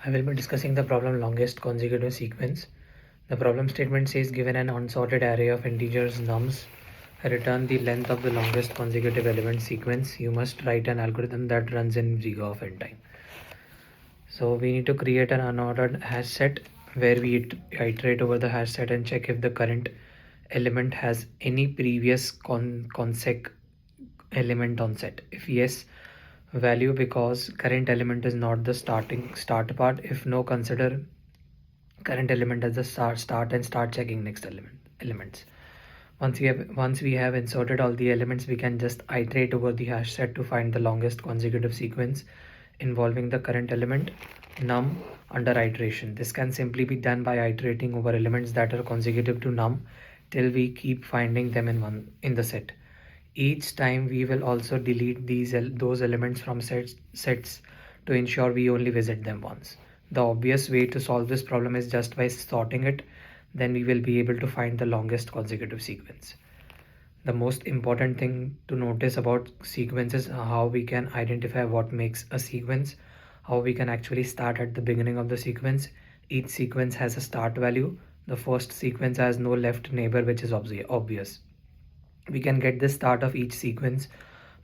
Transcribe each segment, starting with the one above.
I will be discussing the problem longest consecutive sequence. The problem statement says given an unsorted array of integers nums, return the length of the longest consecutive element sequence. You must write an algorithm that runs in giga of n time. So we need to create an unordered hash set where we iterate over the hash set and check if the current element has any previous consec element on set. If yes, value because current element is not the start part. If no, consider current element as the start and start checking next elements. Once we have inserted all the elements, we can just iterate over the hash set to find the longest consecutive sequence involving the current element num under iteration. This can simply be done by iterating over elements that are consecutive to num till we keep finding them in the set. Each time we will also delete those elements from sets to ensure we only visit them once. The obvious way to solve this problem is just by sorting it, then we will be able to find the longest consecutive sequence. The most important thing to notice about sequences is how we can identify what makes a sequence, how we can actually start at the beginning of the sequence. Each sequence has a start value. The first sequence has no left neighbor, which is obvious. We can get the start of each sequence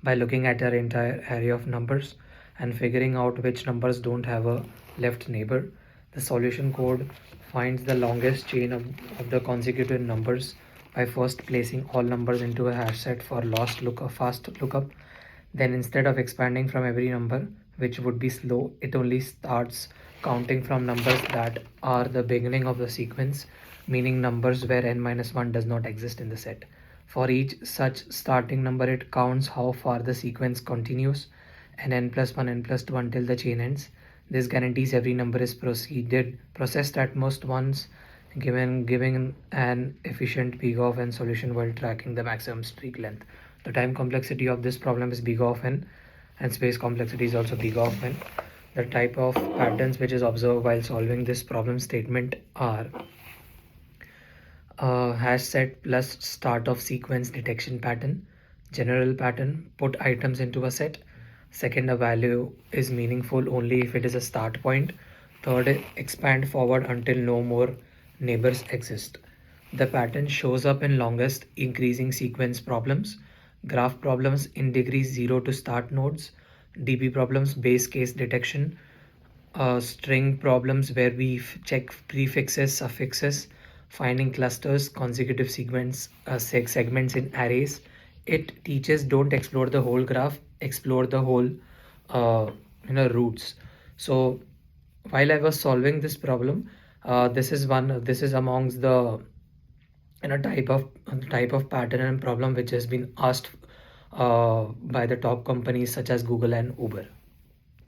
by looking at our entire array of numbers and figuring out which numbers don't have a left neighbor. The solution code finds the longest chain of the consecutive numbers by first placing all numbers into a hash set for fast lookup. Then instead of expanding from every number, which would be slow, it only starts counting from numbers that are the beginning of the sequence, meaning numbers where n-1 does not exist in the set. For each such starting number, it counts how far the sequence continues and n+1, n+2 until the chain ends. This guarantees every number is processed at most once, giving an efficient big of n solution while tracking the maximum streak length. The time complexity of this problem is big of n, and space complexity is also big of n. The type of patterns which is observed while solving this problem statement are hash set plus start of sequence detection pattern, general pattern, put items into a set. Second, a value is meaningful only if it is a start point. Third, expand forward until no more neighbors exist. The pattern shows up in longest increasing sequence problems, graph problems in degrees 0 to start nodes, DB problems, base case detection, string problems where we check prefixes, suffixes, finding clusters, consecutive segments in arrays. It teaches don't explore the whole graph, explore the whole roots. So while I was solving this problem, this is amongst the type of pattern and problem which has been asked by the top companies such as Google and Uber.